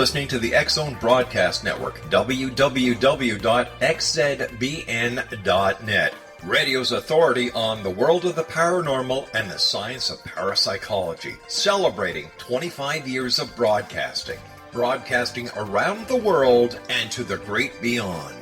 listening to the X-Zone Broadcast Network, www.xzbn.net. Radio's authority on the world of the paranormal and the science of parapsychology, celebrating 25 years of broadcasting. Broadcasting around the world and to the great beyond.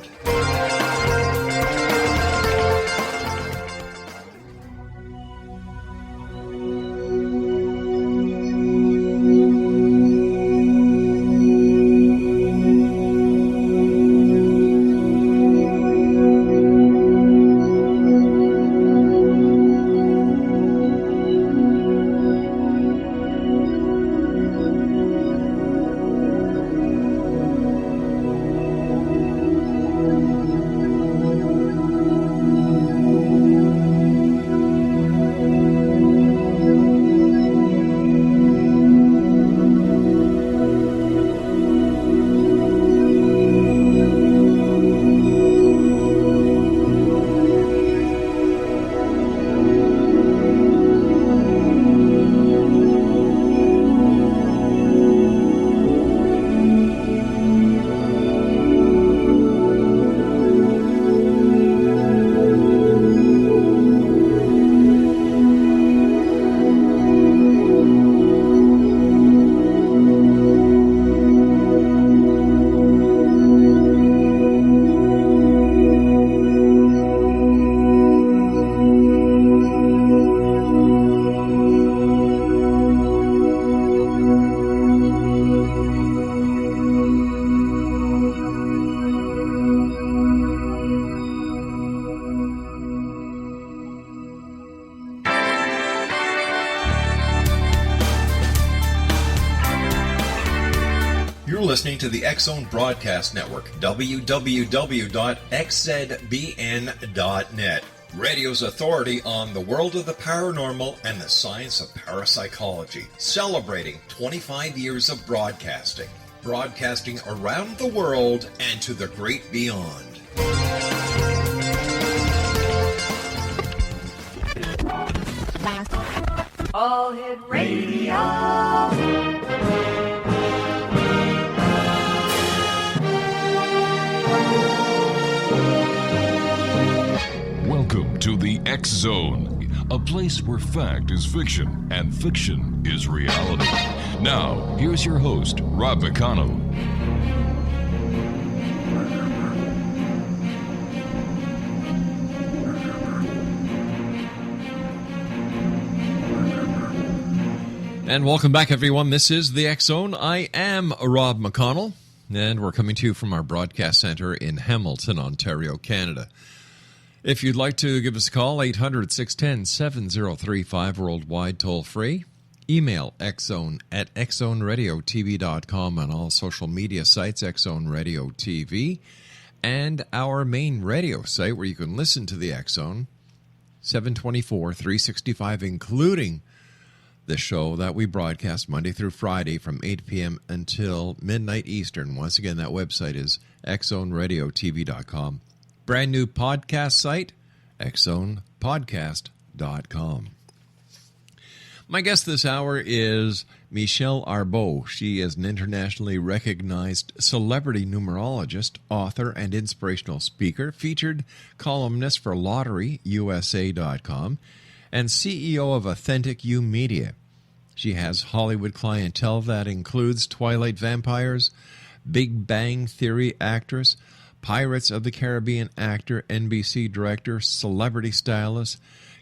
Listening to the X-Zone Broadcast Network, www.xzbn.net. Radio's authority on the world of the paranormal and the science of parapsychology, celebrating 25 years of broadcasting. Broadcasting around the world and to the great beyond. All Hit Radio. Welcome to the X-Zone, a place where fact is fiction and fiction is reality. Now, here's your host, Rob McConnell. And welcome back, everyone. This is the X-Zone. I am Rob McConnell, and we're coming to you from our broadcast center in Hamilton, Ontario, Canada. If you'd like to give us a call, 800-610-7035, worldwide toll-free. Email xzone at xzoneradiotv.com on all social media sites, X-Zone Radio TV, and our main radio site where you can listen to the X-Zone, 724, 365, including the show that we broadcast Monday through Friday from 8 p.m. until midnight Eastern. Once again, that website is xzoneradiotv.com. Brand new podcast site, xzonepodcast.com. My guest this hour is MICHALLE ARBEAU. She is an internationally recognized celebrity numerologist, author, and inspirational speaker, featured columnist for LotteryUSA.com, and CEO of Authentic You Media. She has Hollywood clientele that includes Twilight vampires, Big Bang Theory actress, Pirates of the Caribbean actor, NBC director, celebrity stylist,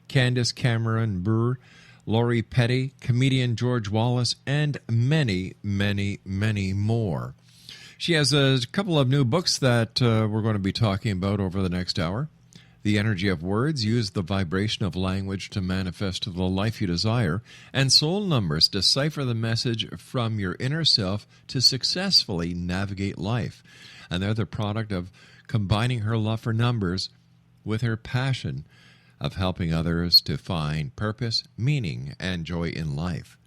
Candace Cameron Bure, Lori Petty, comedian George Wallace, and many, many, many more. She has a couple of new books that we're going to be talking about over the next hour. The Energy of Words, Use the Vibration of Language to Manifest the Life You Desire, and Soul Numbers, Decipher the Message from Your Inner Self to Successfully Navigate Life. And they're the product of combining her love for numbers with her passion of helping others to find purpose, meaning, and joy in life.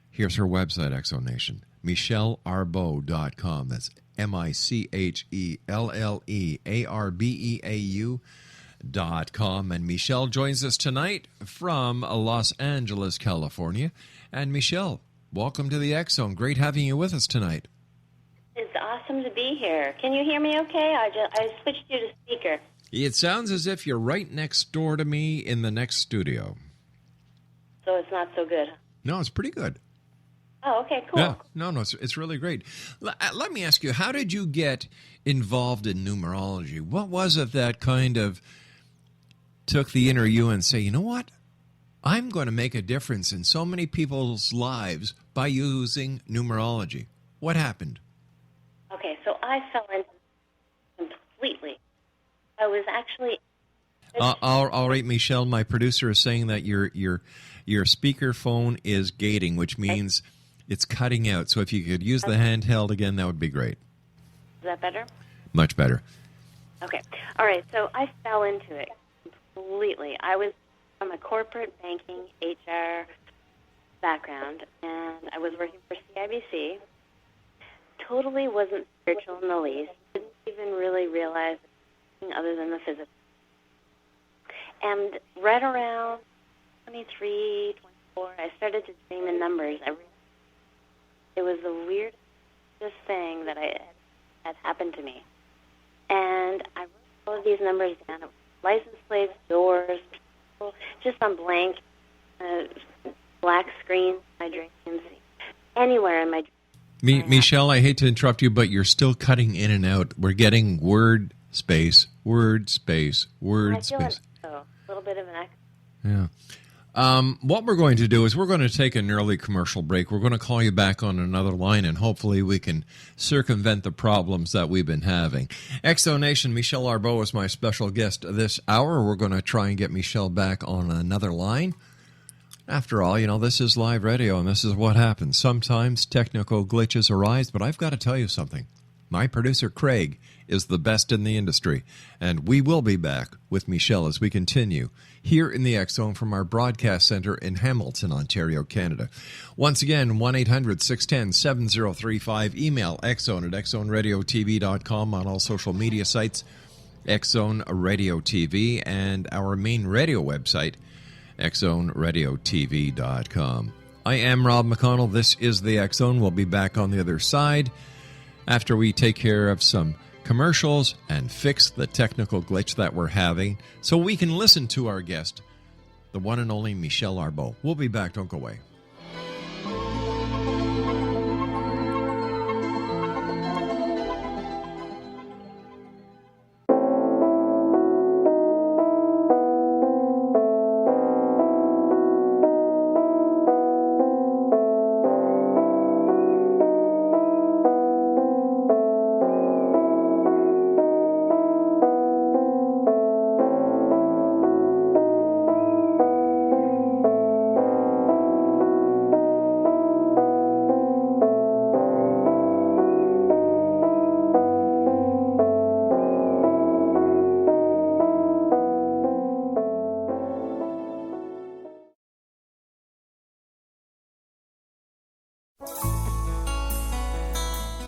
Here's her website, Exonation, MICHALLEARBEAU.com. That's MICHALLEARBEAU.com. And Michelle joins us tonight from Los Angeles, California. And Michelle, welcome to the X-Zone. Great having you with us tonight. awesome to be here. Can you hear me okay? I switched you to speaker. It sounds as if you're right next door to me in the next studio. So it's not so good. No, it's pretty good. Oh, okay, cool. Yeah, no, it's really great. Let me ask you, how did you get involved in numerology? What was it that kind of took the inner you and say, you know what? I'm going to make a difference in so many people's lives by using numerology. What happened? Okay, so I fell into it completely. I was actually... All right, Michelle, my producer is saying that your speaker phone is gating, which means it's cutting out. So if you could use the handheld again, that would be great. Is that better? Much better. Okay. All right, so I fell into it completely. I was from a corporate banking HR background, and I was working for CIBC. Totally wasn't spiritual in the least. Didn't even really realize anything other than the physical. And right around 23, 24, I started to dream in numbers. It was the weirdest thing that had happened to me. And I wrote all of these numbers down. License plates, doors, people, just on blank, black screens in my dreams, anywhere in my dreams. Michelle, I hate to interrupt you, but you're still cutting in and out. We're getting word space, word space, word space. A little bit of an echo. Yeah. What we're going to do is we're going to take an early commercial break. We're going to call you back on another line, and hopefully we can circumvent the problems that we've been having. Exonation, Michelle ARBEAU is my special guest this hour. We're going to try and get Michelle back on another line. After all, this is live radio, and this is what happens. Sometimes technical glitches arise, but I've got to tell you something. My producer, Craig, is the best in the industry, and we will be back with Michelle as we continue here in the X Zone from our broadcast center in Hamilton, Ontario, Canada. Once again, 1-800-610-7035. Email xzone@xzoneradiotv.com, on all social media sites, X Zone Radio TV, and our main radio website, xzoneradiotv.com. I am Rob McConnell. This is the X Zone. We'll be back on the other side after we take care of some commercials and fix the technical glitch that we're having so we can listen to our guest, the one and only Michelle ARBEAU. We'll be back. Don't go away.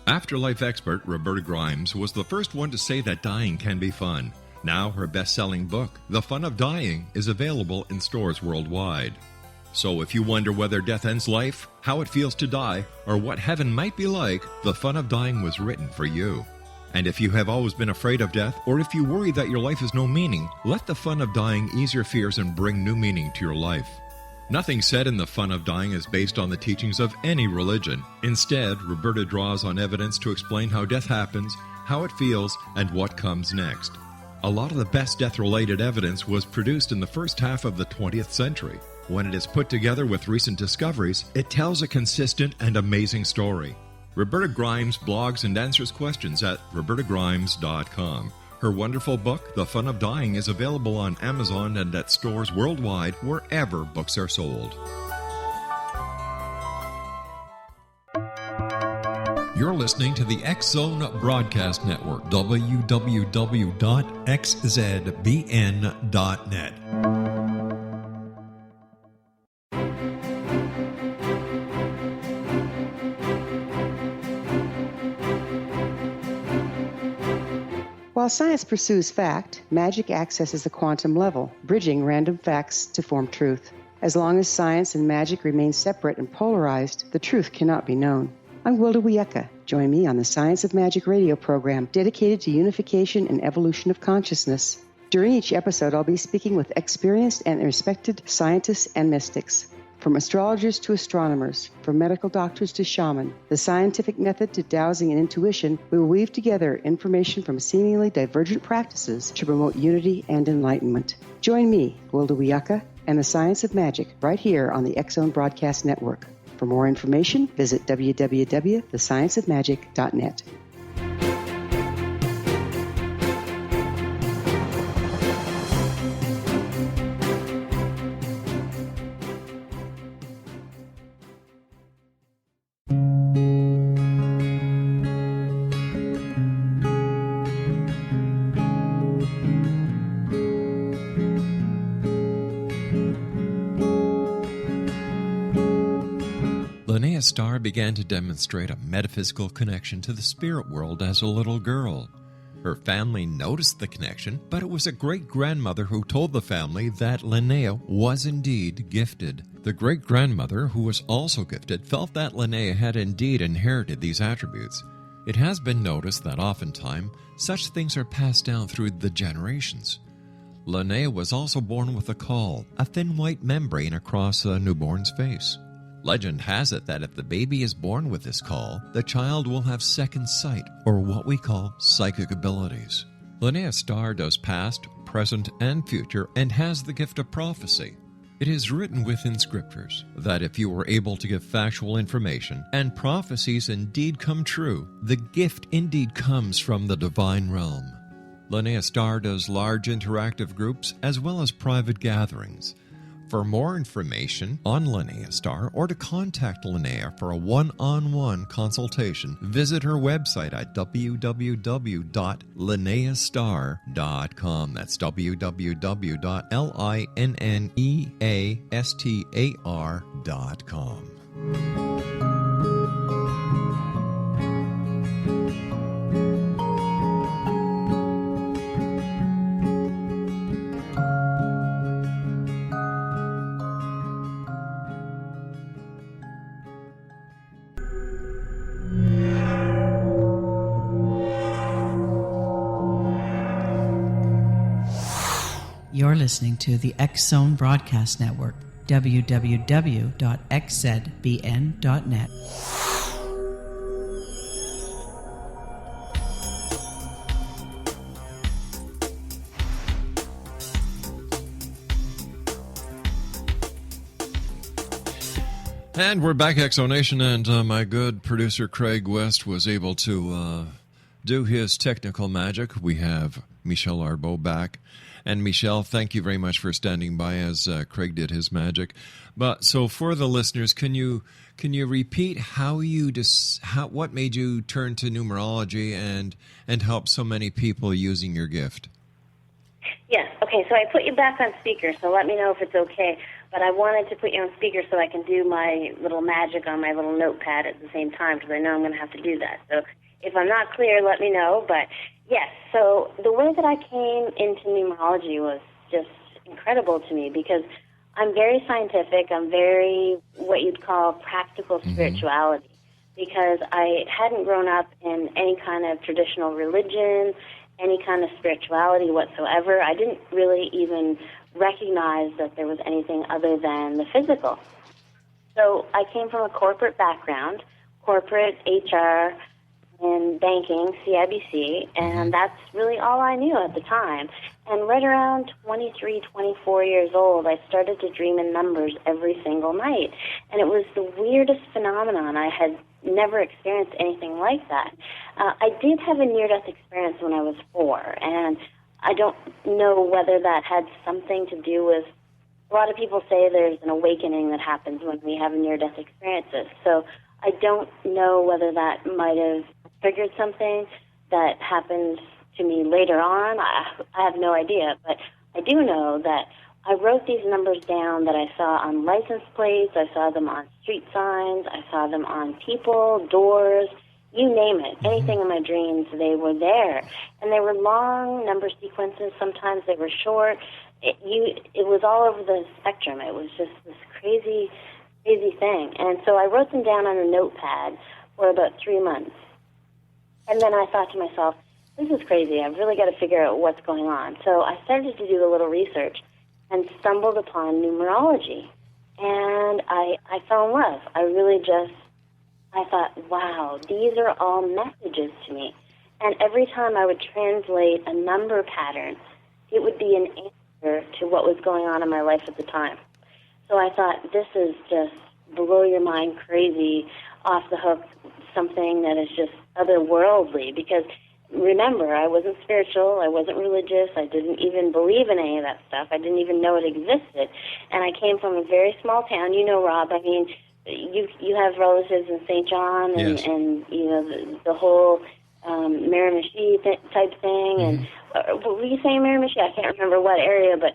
Afterlife expert Roberta Grimes was the first one to say that dying can be fun. Now her best-selling book, The Fun of Dying, is available in stores worldwide. So if you wonder whether death ends life, how it feels to die, or what heaven might be like, The Fun of Dying was written for you. And if you have always been afraid of death, or if you worry that your life has no meaning, let The Fun of Dying ease your fears and bring new meaning to your life. Nothing said in The Fun of Dying is based on the teachings of any religion. Instead, Roberta draws on evidence to explain how death happens, how it feels, and what comes next. A lot of the best death-related evidence was produced in the first half of the 20th century. When it is put together with recent discoveries, it tells a consistent and amazing story. Roberta Grimes blogs and answers questions at robertagrimes.com. Her wonderful book, The Fun of Dying, is available on Amazon and at stores worldwide wherever books are sold. You're listening to the X Zone Broadcast Network, www.xzbn.net. While science pursues fact, magic accesses the quantum level, bridging random facts to form truth. As long as science and magic remain separate and polarized, the truth cannot be known. I'm Wilda Wiecka. Join me on the Science of Magic radio program dedicated to unification and evolution of consciousness. During each episode, I'll be speaking with experienced and respected scientists and mystics. From astrologers to astronomers, from medical doctors to shaman, the scientific method to dowsing and intuition, we will weave together information from seemingly divergent practices to promote unity and enlightenment. Join me, Wilda Wiecka, and the Science of Magic right here on the X Zone Broadcast Network. For more information, visit www.thescienceofmagic.net. Linnea Starr began to demonstrate a metaphysical connection to the spirit world as a little girl. Her family noticed the connection, but it was a great-grandmother who told the family that Linnea was indeed gifted. The great-grandmother, who was also gifted, felt that Linnea had indeed inherited these attributes. It has been noticed that oftentimes such things are passed down through the generations. Linnea was also born with a caul, a thin white membrane across a newborn's face. Legend has it that if the baby is born with this caul, the child will have second sight, or what we call psychic abilities. Linnea Starr does past, present, and future, and has the gift of prophecy. It is written within scriptures that if you are able to give factual information, and prophecies indeed come true, the gift indeed comes from the divine realm. Linnea Starr does large interactive groups as well as private gatherings. For more information on Linnea Starr or to contact Linnea for a one-on-one consultation, visit her website at www.linneastar.com. That's www.linneastar.com. You're listening to the X Zone Broadcast Network, www.xzbn.net. And we're back, Exonation, and my good producer Craig West was able to do his technical magic. We have Michelle ARBEAU back. And Michelle, thank you very much for standing by as Craig did his magic. But so for the listeners, can you repeat what made you turn to numerology and help so many people using your gift? Yes. Okay. So I put you back on speaker. So let me know if it's okay. But I wanted to put you on speaker so I can do my little magic on my little notepad at the same time because I know I'm going to have to do that. So if I'm not clear, let me know. But yes, so the way that I came into numerology was just incredible to me because I'm very scientific. I'm very what you'd call practical spirituality because I hadn't grown up in any kind of traditional religion, any kind of spirituality whatsoever. I didn't really even recognize that there was anything other than the physical. So I came from a corporate background, corporate HR, in banking, CIBC, and that's really all I knew at the time. And right around 23, 24 years old, I started to dream in numbers every single night. And it was the weirdest phenomenon. I had never experienced anything like that. I did have a near-death experience when I was 4, and I don't know whether that had something to do with, a lot of people say there's an awakening that happens when we have near-death experiences. So I don't know whether that might have triggered something that happened to me later on. I have no idea, but I do know that I wrote these numbers down that I saw on license plates, I saw them on street signs, I saw them on people, doors, you name it. Anything in my dreams, they were there. And they were long number sequences. Sometimes they were short. It was all over the spectrum. It was just this crazy thing. And so I wrote them down on a notepad. for about 3 months. And then I thought to myself, this is crazy. I've really got to figure out what's going on. So I started to do a little research and stumbled upon numerology. And I fell in love. I thought, wow, these are all messages to me. And every time I would translate a number pattern, it would be an answer to what was going on in my life at the time. So I thought, this is just blow your mind crazy, off the hook, something that is just otherworldly. Because remember, I wasn't spiritual, I wasn't religious, I didn't even believe in any of that stuff. I didn't even know it existed. And I came from a very small town. You know, Rob, I mean, you have relatives in St. John and, yes. and you know, the whole Miramichi type thing. Mm-hmm. And were you saying Miramichi? I can't remember what area, but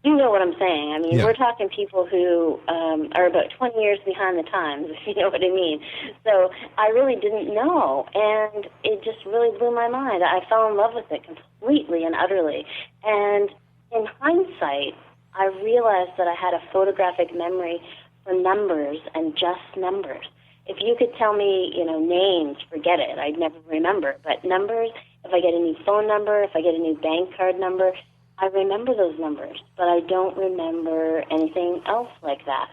you know what I'm saying. I mean, Yeah. we're talking people who are about 20 years behind the times, if you know what I mean. So I really didn't know, and it just really blew my mind. I fell in love with it completely and utterly. And in hindsight, I realized that I had a photographic memory for numbers and just numbers. If you could tell me, you know, names, forget it. I'd never remember. But numbers, if I get a new phone number, if I get a new bank card number, I remember those numbers, but I don't remember anything else like that.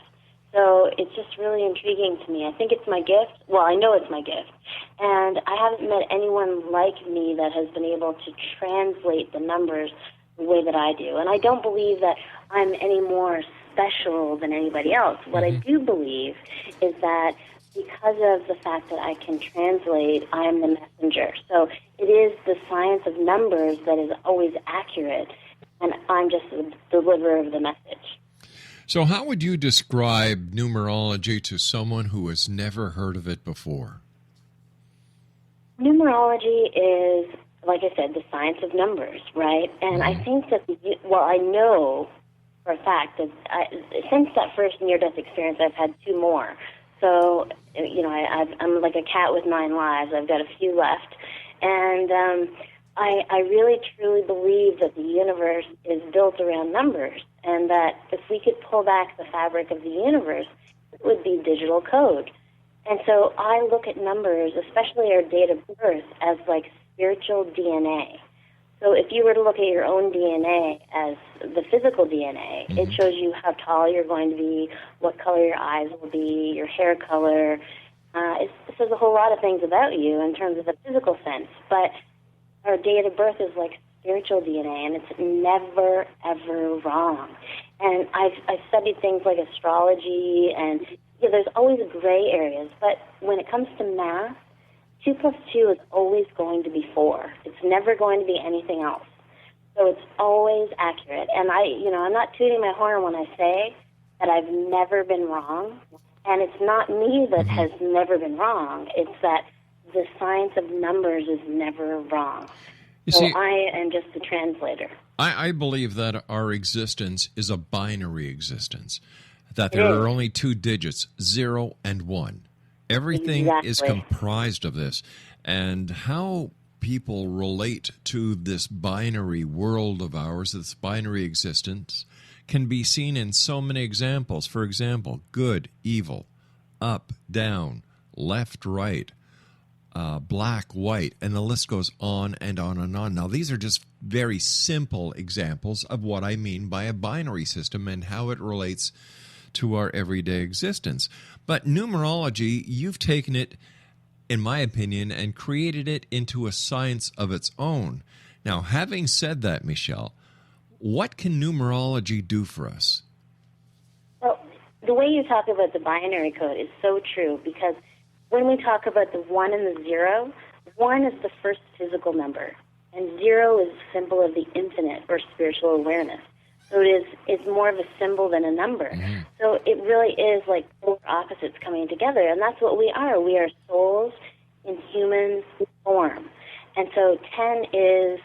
So it's just really intriguing to me. I think it's my gift. Well, I know it's my gift. And I haven't met anyone like me that has been able to translate the numbers the way that I do. And I don't believe that I'm any more special than anybody else. What I do believe is that because of the fact that I can translate, I am the messenger. So it is the science of numbers that is always accurate, and I'm just the deliverer of the message. So how would you describe numerology to someone who has never heard of it before? Numerology is, like I said, the science of numbers, right? And I think that, I know for a fact that since that first near-death experience, I've had 2 more. So, you know, I'm like a cat with 9 lives. I've got a few left. And I really, truly believe that the universe is built around numbers, and that if we could pull back the fabric of the universe, it would be digital code. And so I look at numbers, especially our date of birth, as like spiritual DNA. So if you were to look at your own DNA as the physical DNA, it shows you how tall you're going to be, what color your eyes will be, your hair color. It says a whole lot of things about you in terms of the physical sense. But our date of birth is like spiritual DNA, and it's never, ever wrong. And I've studied things like astrology, and there's always gray areas. But when it comes to math, 2 plus 2 is always going to be 4. It's never going to be anything else. So it's always accurate. And I'm not tooting my horn when I say that I've never been wrong. And it's not me that has never been wrong. It's that the science of numbers is never wrong. So I am just the translator. I believe that our existence is a binary existence, that there are only 2 digits, 0 and 1. Everything is comprised of this. And how people relate to this binary world of ours, this binary existence, can be seen in so many examples. For example, good, evil, up, down, left, right, black, white, and the list goes on and on and on. Now, these are just very simple examples of what I mean by a binary system and how it relates to our everyday existence. But numerology, you've taken it, in my opinion, and created it into a science of its own. Now, having said that, Michelle, what can numerology do for us? Well, the way you talk about the binary code is so true, because when we talk about the 1 and the 0, 1 is the first physical number, and 0 is a symbol of the infinite or spiritual awareness. So it's more of a symbol than a number. So it really is like 4 opposites coming together, and that's what we are. We are souls in human form. And so 10 is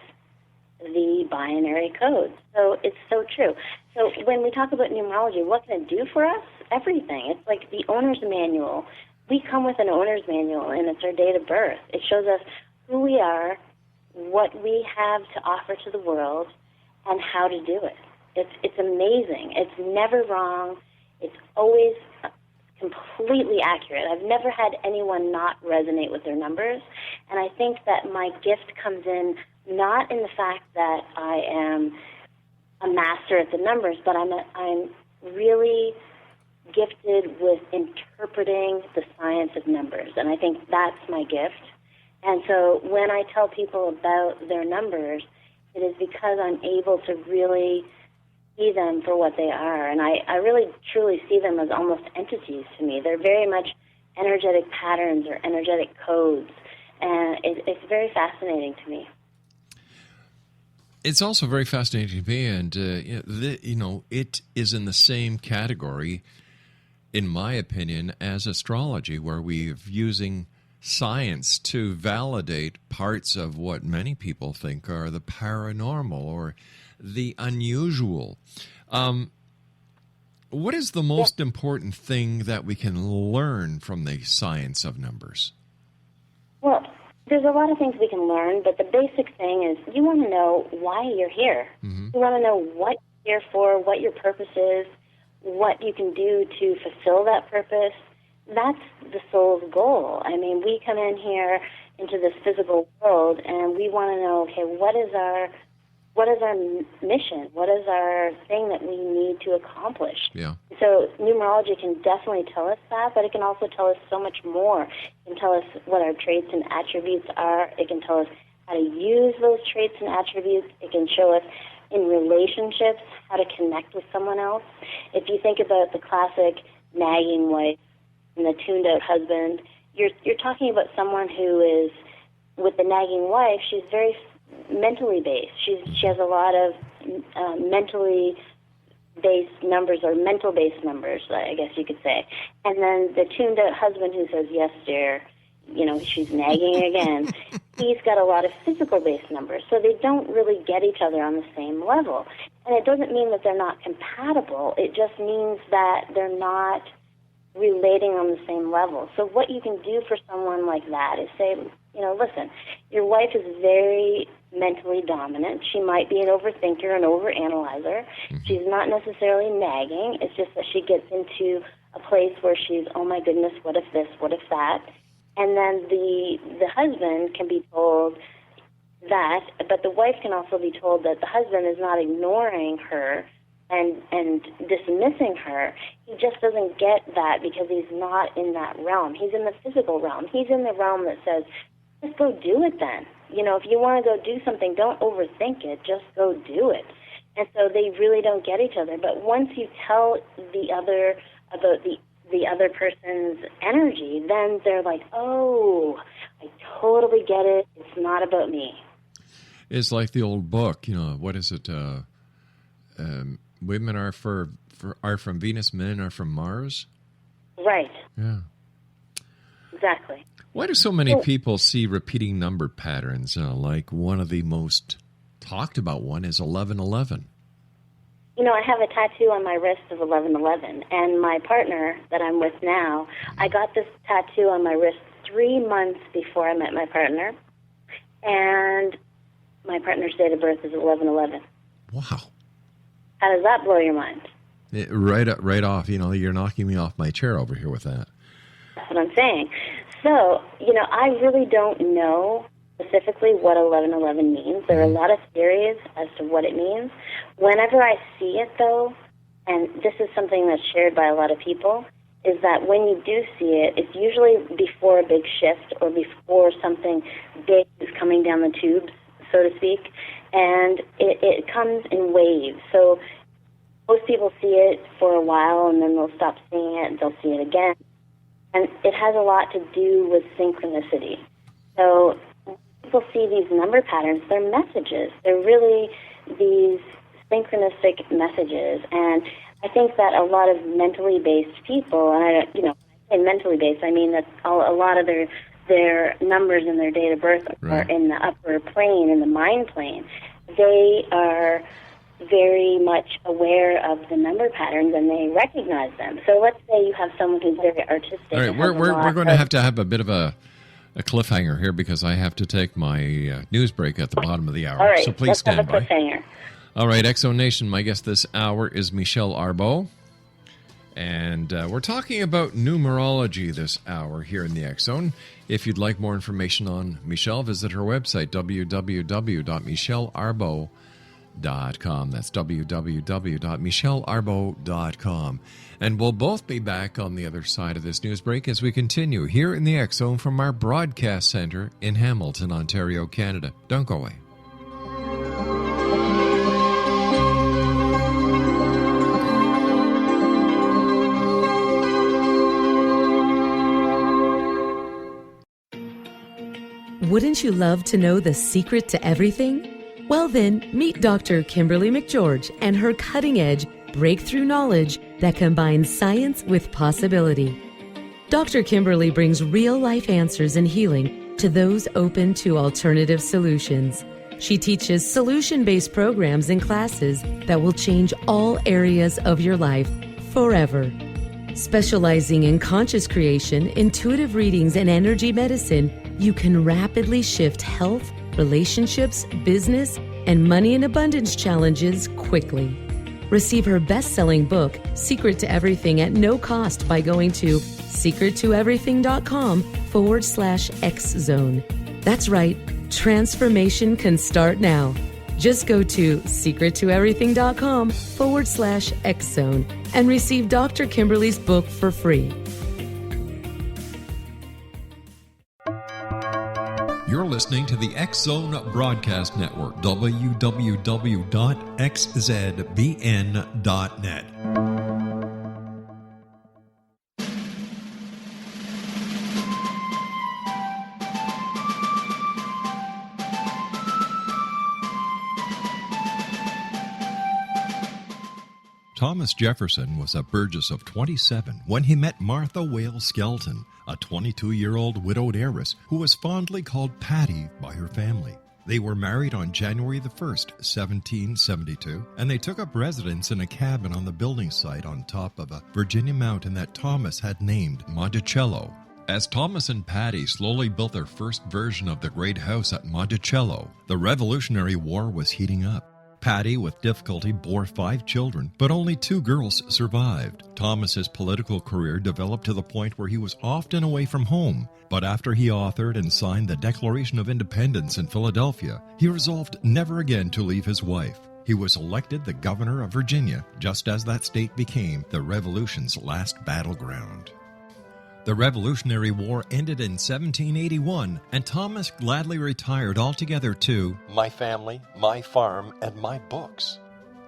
the binary code. So it's so true. So when we talk about numerology, what can it do for us? Everything. It's like the owner's manual. We come with an owner's manual, and it's our date of birth. It shows us who we are, what we have to offer to the world, and how to do it. It's amazing. It's never wrong. It's always completely accurate. I've never had anyone not resonate with their numbers, and I think that my gift comes in not in the fact that I am a master at the numbers, but I'm really gifted with interpreting the science of numbers, and I think that's my gift. And so when I tell people about their numbers, it is because I'm able to really see them for what they are. And I really, truly see them as almost entities to me. They're very much energetic patterns or energetic codes. And it's very fascinating to me. It's also very fascinating to me. And, it is in the same category, in my opinion, as astrology, where we're using science to validate parts of what many people think are the paranormal or the unusual. What is the most important thing that we can learn from the science of numbers? Well, there's a lot of things we can learn, but the basic thing is you want to know why you're here. Mm-hmm. You want to know what you're here for, what your purpose is, what you can do to fulfill that purpose. That's the soul's goal. I mean, we come in here into this physical world, and we want to know, okay, what is our mission? What is our thing that we need to accomplish? Yeah. So numerology can definitely tell us that, but it can also tell us so much more. It can tell us what our traits and attributes are. It can tell us how to use those traits and attributes. It can show us in relationships how to connect with someone else. If you think about the classic nagging wife and the tuned-out husband, you're talking about someone who is, with the nagging wife, she's very mentally based. She has a lot of mentally based numbers, or mental-based numbers, I guess you could say. And then the tuned-out husband who says, yes, dear, she's nagging again, he's got a lot of physical-based numbers. So they don't really get each other on the same level. And it doesn't mean that they're not compatible. It just means that they're not relating on the same level. So what you can do for someone like that is say, listen, your wife is very mentally dominant. She might be an overthinker, an overanalyzer. Mm-hmm. She's not necessarily nagging. It's just that she gets into a place where she's, oh my goodness, what if this, what if that? And then the husband can be told that, but the wife can also be told that the husband is not ignoring her and dismissing her. He just doesn't get that because he's not in that realm. He's in the physical realm. He's in the realm that says, just go do it then. If you want to go do something, don't overthink it. Just go do it. And so they really don't get each other. But once you tell the other about the other person's energy, then they're like, oh, I totally get it. It's not about me. It's like the old book, what is it? Women are from Venus, men are from Mars. Right. Yeah. Exactly. Why do so many people see repeating number patterns? Like one of the most talked about one is 1111. I have a tattoo on my wrist of 1111, and my partner that I'm with now, I got this tattoo on my wrist 3 months before I met my partner, and my partner's date of birth is 1111. Wow. How does that blow your mind? Right off. You're knocking me off my chair over here with that. That's what I'm saying. So, I really don't know specifically what 1111 means. There are a lot of theories as to what it means. Whenever I see it, though, and this is something that's shared by a lot of people, is that when you do see it, it's usually before a big shift or before something big is coming down the tubes, so to speak, and it comes in waves. So most people see it for a while, and then they'll stop seeing it, and they'll see it again. And it has a lot to do with synchronicity. So when people see these number patterns, they're messages. They're really these synchronistic messages. And I think that a lot of mentally based people, and when I say mentally based, I mean that a lot of their numbers and their date of birth are in the upper plane, in the mind plane. They are very much aware of the number patterns and they recognize them. So let's say you have someone who's very artistic. All right, we're going to have a bit of a cliffhanger here because I have to take my news break at the bottom of the hour. All right, so please let's stand have a cliffhanger. by. All right, Exo Nation, my guest this hour is Michelle ARBEAU. And we're talking about numerology this hour here in the X Zone. If you'd like more information on Michelle, visit her website, www.michallearbeau.com. That's www.michallearbeau.com. And we'll both be back on the other side of this news break as we continue here in the X Zone from our broadcast center in Hamilton, Ontario, Canada. Don't go away. Wouldn't you love to know the secret to everything? Well then, meet Dr. Kimberly McGeorge and her cutting-edge breakthrough knowledge that combines science with possibility. Dr. Kimberly brings real-life answers and healing to those open to alternative solutions. She teaches solution-based programs and classes that will change all areas of your life forever. Specializing in conscious creation, intuitive readings, and energy medicine, you can rapidly shift health, relationships, business, and money and abundance challenges quickly. Receive her best-selling book, Secret to Everything, at no cost by going to secrettoeverything.com/X-Zone. That's right, transformation can start now. Just go to secrettoeverything.com/X-Zone and receive Dr. Kimberly's book for free. You're listening to the X Zone Broadcast Network, www.xzbn.net. Thomas Jefferson was a Burgess of 27 when he met Martha Wales Skelton, a 22-year-old widowed heiress who was fondly called Patty by her family. They were married on January the 1st, 1772, and they took up residence in a cabin on the building site on top of a Virginia mountain that Thomas had named Monticello. As Thomas and Patty slowly built their first version of the great house at Monticello, the Revolutionary War was heating up. Patty, with difficulty, bore 5 children, but only 2 girls survived. Thomas's political career developed to the point where he was often away from home, but after he authored and signed the Declaration of Independence in Philadelphia, he resolved never again to leave his wife. He was elected the governor of Virginia, just as that state became the Revolution's last battleground. The Revolutionary War ended in 1781, and Thomas gladly retired altogether to my family, my farm, and my books.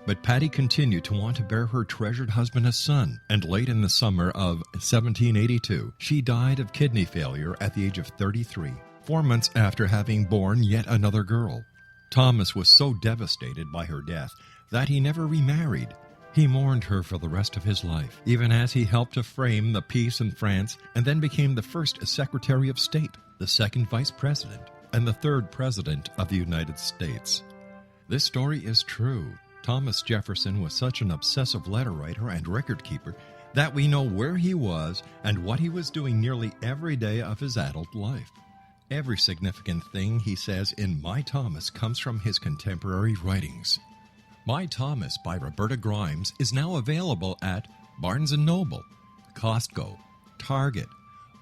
But Patty continued to want to bear her treasured husband a son, and late in the summer of 1782, she died of kidney failure at the age of 33, 4 months after having borne yet another girl. Thomas was so devastated by her death that he never remarried. He mourned her for the rest of his life, even as he helped to frame the peace in France and then became the first Secretary of State, the second Vice President, and the third President of the United States. This story is true. Thomas Jefferson was such an obsessive letter writer and record keeper that we know where he was and what he was doing nearly every day of his adult life. Every significant thing he says in My Thomas comes from his contemporary writings. My Thomas by Roberta Grimes is now available at Barnes & Noble, Costco, Target,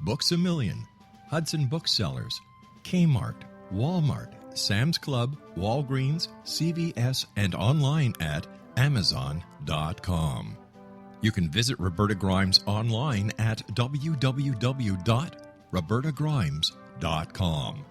Books A Million, Hudson Booksellers, Kmart, Walmart, Sam's Club, Walgreens, CVS, and online at Amazon.com. You can visit Roberta Grimes online at www.robertagrimes.com.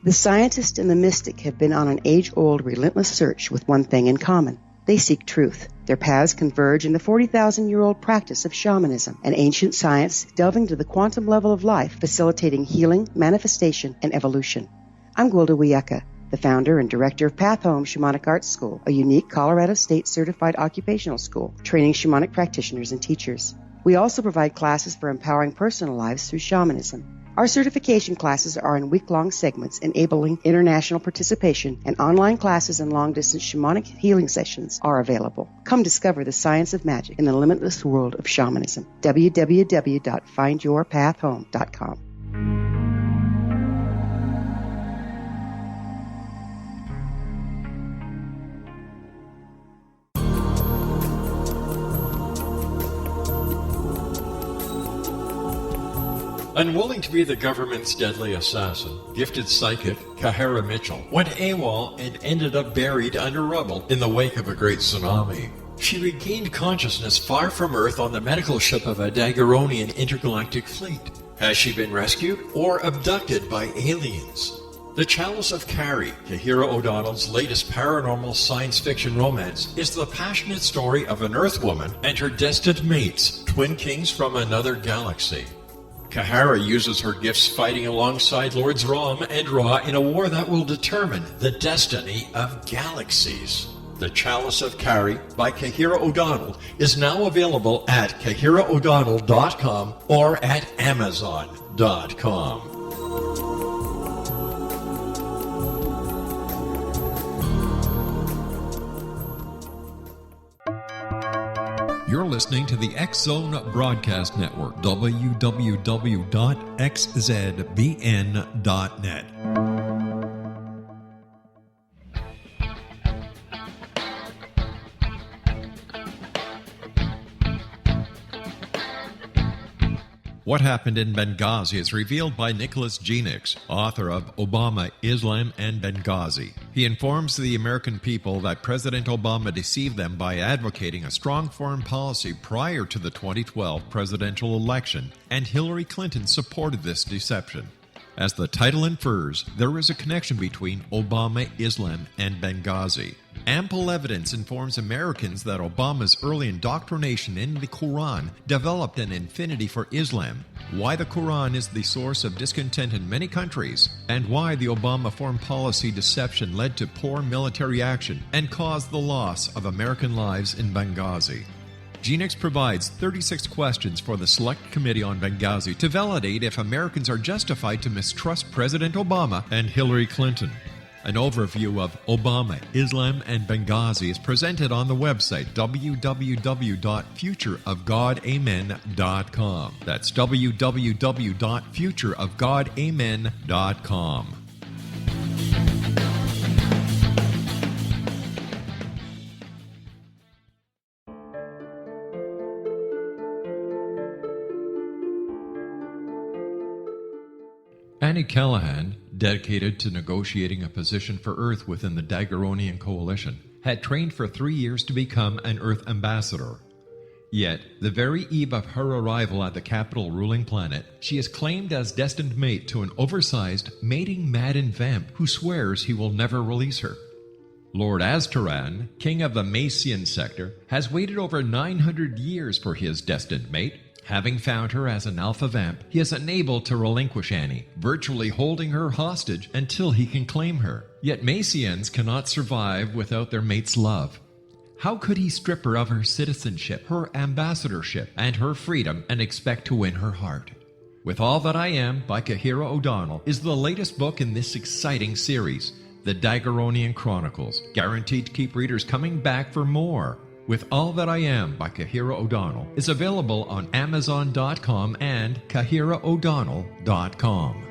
The scientist and the mystic have been on an age-old, relentless search with one thing in common. They seek truth. Their paths converge in the 40,000-year-old practice of shamanism, an ancient science delving to the quantum level of life, facilitating healing, manifestation, and evolution. I'm Gwilda Wiyaka, the founder and director of Path Home Shamanic Arts School, a unique Colorado State certified occupational school training shamanic practitioners and teachers. We also provide classes for empowering personal lives through shamanism. Our certification classes are in week-long segments enabling international participation, and online classes and long-distance shamanic healing sessions are available. Come discover the science of magic in the limitless world of shamanism. www.findyourpathhome.com. Unwilling to be the government's deadly assassin, gifted psychic Kahara Mitchell went AWOL and ended up buried under rubble in the wake of a great tsunami. She regained consciousness far from Earth on the medical ship of a Daguerrean intergalactic fleet. Has she been rescued or abducted by aliens? The Chalice of Carrie, Kahira O'Donnell's latest paranormal science fiction romance, is the passionate story of an Earth woman and her destined mates, twin kings from another galaxy. Kahara uses her gifts fighting alongside Lords Rom and Ra in a war that will determine the destiny of galaxies. The Chalice of Carrie by Kahira O'Donnell is now available at KahiraO'Donnell.com or at Amazon.com. You're listening to the X-Zone Broadcast Network, www.xzbn.net. What Happened in Benghazi is revealed by Nicholas Genix, author of Obama, Islam, and Benghazi. He informs the American people that President Obama deceived them by advocating a strong foreign policy prior to the 2012 presidential election, and Hillary Clinton supported this deception. As the title infers, there is a connection between Obama, Islam, and Benghazi. Ample evidence informs Americans that Obama's early indoctrination in the Quran developed an affinity for Islam, why the Quran is the source of discontent in many countries, and why the Obama foreign policy deception led to poor military action and caused the loss of American lives in Benghazi. Genix provides 36 questions for the Select Committee on Benghazi to validate if Americans are justified to mistrust President Obama and Hillary Clinton. An overview of Obama, Islam, and Benghazi is presented on the website www.futureofgodamen.com. That's www.futureofgodamen.com. Annie Callahan, dedicated to negotiating a position for Earth within the Daguerrean Coalition, had trained for 3 years to become an Earth ambassador. Yet, the very eve of her arrival at the capital ruling planet, she is claimed as destined mate to an oversized, mating-maddened vamp who swears he will never release her. Lord Aztaran, king of the Macian sector, has waited over 900 years for his destined mate. Having found her as an alpha vamp, he is unable to relinquish Annie, virtually holding her hostage until he can claim her. Yet Macians cannot survive without their mate's love. How could he strip her of her citizenship, her ambassadorship, and her freedom and expect to win her heart? With All That I Am by Kahira O'Donnell is the latest book in this exciting series, The Daguerrean Chronicles, guaranteed to keep readers coming back for more. With All That I Am by Kahira O'Donnell is available on Amazon.com and KahiraO'Donnell.com.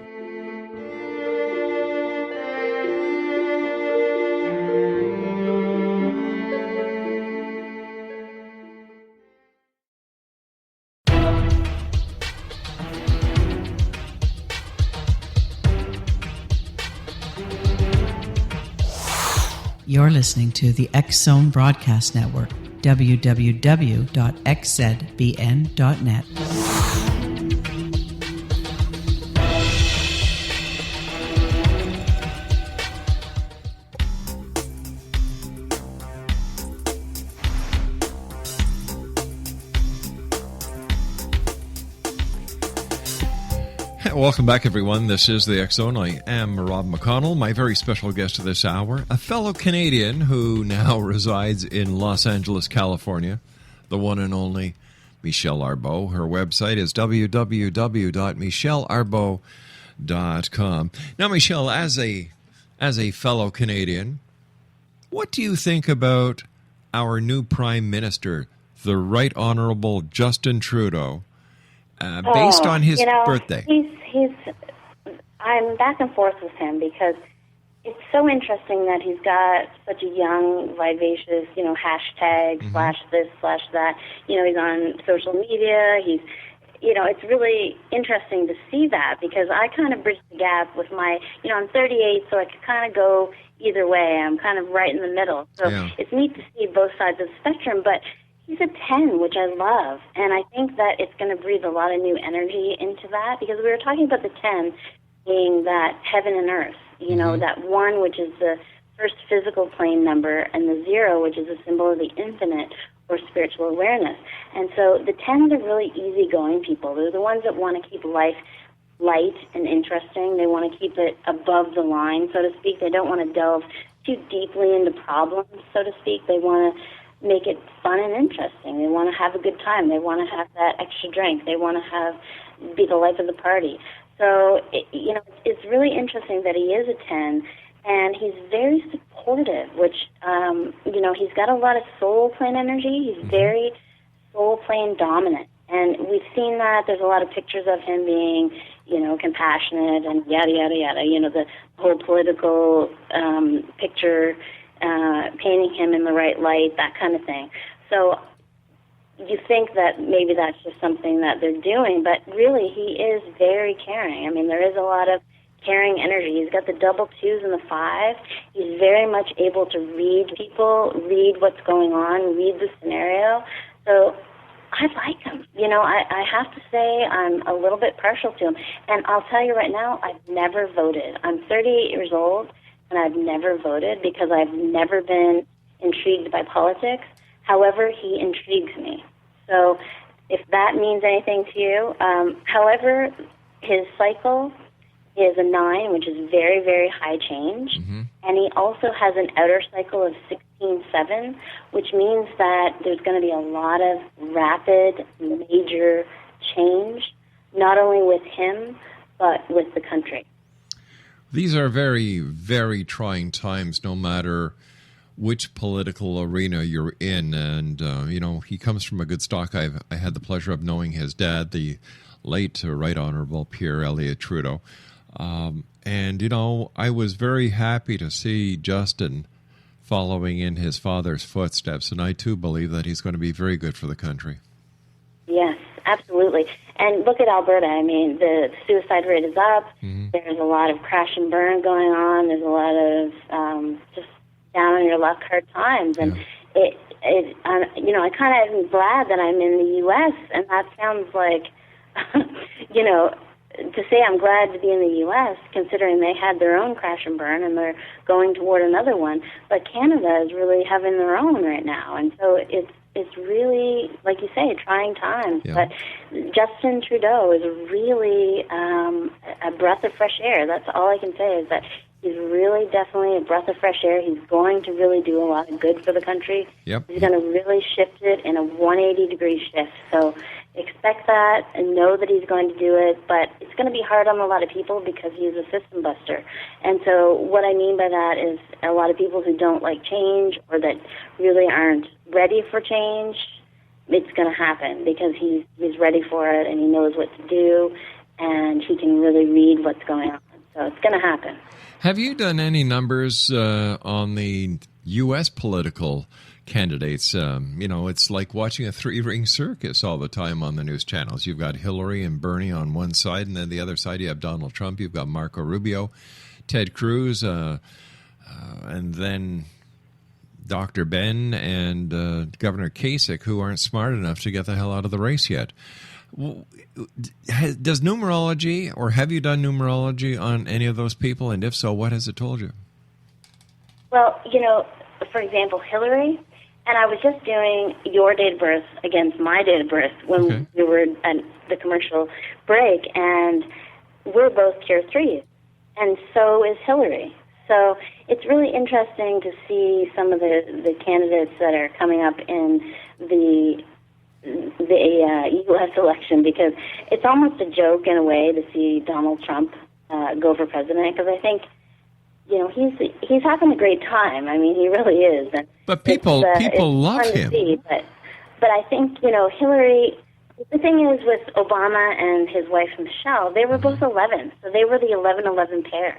You're listening to the X-Zone Broadcast Network, www.xzbn.net. Welcome back, everyone. This is the X-Zone. I am Rob McConnell. My very special guest of this hour, a fellow Canadian who now resides in Los Angeles, California, the one and only Michelle Arbeau. Her website is www.michallearbeau.com. Now, Michelle, as a fellow Canadian, what do you think about our new Prime Minister, the Right Honourable Justin Trudeau, based on his birthday? I'm back and forth with him because it's so interesting that he's got such a young, vivacious, hashtag slash this slash that. He's on social media. It's really interesting to see that because I kind of bridge the gap with my, I'm 38, so I could kind of go either way. I'm kind of right in the middle. So It's neat to see both sides of the spectrum, but he's a 10, which I love. And I think that it's going to breathe a lot of new energy into that because we were talking about the 10 being that heaven and earth, that 1, which is the first physical plane number, and the 0, which is a symbol of the infinite or spiritual awareness. And so the 10s are really easygoing people. They're the ones that want to keep life light and interesting. They want to keep it above the line, so to speak. They don't want to delve too deeply into problems, so to speak. They want to make it fun and interesting. They want to have a good time. They want to have that extra drink. They want to be the life of the party. So, it's really interesting that he is a 10, and he's very supportive, which, he's got a lot of soul plane energy. He's very soul plane dominant. And we've seen that. There's a lot of pictures of him being, compassionate and yada, yada, yada. The whole political picture, painting him in the right light, that kind of thing. So you think that maybe that's just something that they're doing, but really he is very caring. I mean, there is a lot of caring energy. He's got the double 2s and the 5. He's very much able to read people, read what's going on, read the scenario. So I like him. I have to say I'm a little bit partial to him. And I'll tell you right now, I've never voted. I'm 38 years old, and I've never voted because I've never been intrigued by politics. However, he intrigues me. So if that means anything to you, however, his cycle is a 9, which is very, very high change. And he also has an outer cycle of 16-7, which means that there's going to be a lot of rapid, major change, not only with him, but with the country. These are very, very trying times, no matter which political arena you're in. And, he comes from a good stock. I had the pleasure of knowing his dad, the late Right Honourable Pierre Elliott Trudeau. And I was very happy to see Justin following in his father's footsteps. And I, too, believe that he's going to be very good for the country. Yes, absolutely. And look at Alberta. I mean, the suicide rate is up. There's a lot of crash and burn going on. There's a lot of just down on your luck hard times. And I kind of am glad that I'm in the U.S., and that sounds like, to say I'm glad to be in the U.S., considering they had their own crash and burn and they're going toward another one. But Canada is really having their own right now. And so it's really, like you say, trying times. Yeah. But Justin Trudeau is really a breath of fresh air. That's all I can say is that he's really definitely a breath of fresh air. He's going to really do a lot of good for the country. Yep. He's going to really shift it in a 180-degree shift. So expect that and know that he's going to do it. But it's going to be hard on a lot of people because he's a system buster. And so what I mean by that is a lot of people who don't like change or that really aren't ready for change, it's going to happen because he's ready for it and he knows what to do and he can really read what's going on. So it's going to happen. Have you done any numbers on the U.S. political candidates? It's like watching a three-ring circus all the time on the news channels. You've got Hillary and Bernie on one side, and then the other side you have Donald Trump. You've got Marco Rubio, Ted Cruz, and then Dr. Ben and Governor Kasich, who aren't smart enough to get the hell out of the race yet. Does numerology, or have you done numerology on any of those people? And if so, what has it told you? Well, for example, Hillary, and I was just doing your date of birth against my date of birth when we were at the commercial break, and we're both tier 3, and so is Hillary. So it's really interesting to see some of the candidates that are coming up in the the U.S. election, because it's almost a joke in a way to see Donald Trump go for president, because I think, you know, he's having a great time. I mean, he really is. And but people love him. See, but I think, you know, Hillary. The thing is, with Obama and his wife Michelle, they were both 11, so they were the 11-11 pair.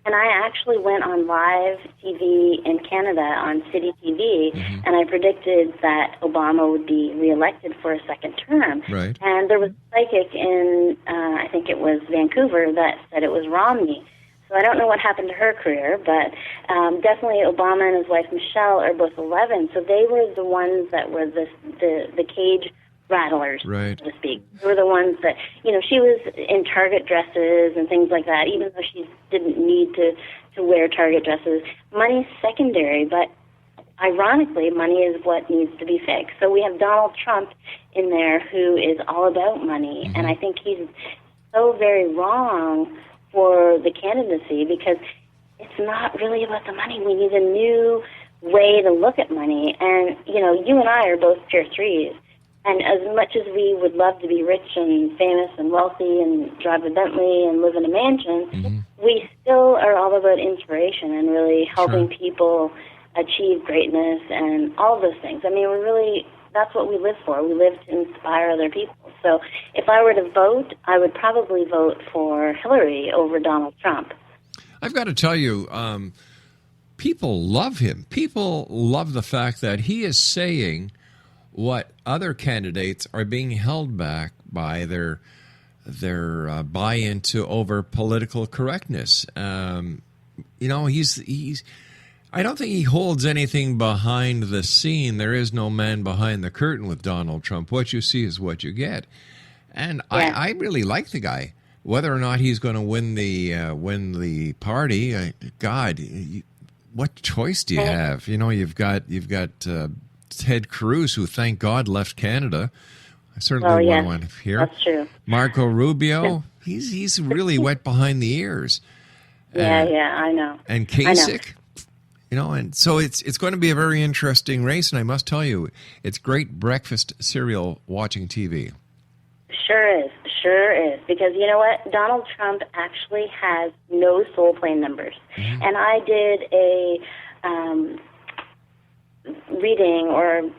And I actually went on live TV in Canada on City TV, and I predicted that Obama would be reelected for a second term. Right. And there was a psychic in, I think it was Vancouver, that said it was Romney. So I don't know what happened to her career, but definitely Obama and his wife Michelle are both 11. So they were the ones that were the cage rattlers, right, so to speak. They were the ones that, you know, she was in Target dresses and things like that, even though she didn't need to wear Target dresses. Money's secondary, but ironically, money is what needs to be fixed. So we have Donald Trump in there who is all about money, and I think he's so very wrong for the candidacy, because it's not really about the money. We need a new way to look at money. And, you know, you and I are both tier threes. And as much as we would love to be rich and famous and wealthy and drive a Bentley and live in a mansion, we still are all about inspiration and really helping people achieve greatness and all those things. I mean, that's what we live for. We live to inspire other people. So if I were to vote, I would probably vote for Hillary over Donald Trump. I've got to tell you, people love him. People love the fact that he is saying what other candidates are being held back by their buy-in to over political correctness. You know, he's. I don't think he holds anything behind the scene. There is no man behind the curtain with Donald Trump. What you see is what you get, and I really like the guy. Whether or not he's going to win the party, God, what choice do you have? You know, you've got Ted Cruz, who, thank God, left Canada. I certainly wouldn't want him here. That's true. Marco Rubio, he's really wet behind the ears. I know. And Kasich, you know, and so it's going to be a very interesting race. And I must tell you, it's great breakfast cereal watching TV. Sure is. Because you know what? Donald Trump actually has no soul plane numbers. And I did a reading, or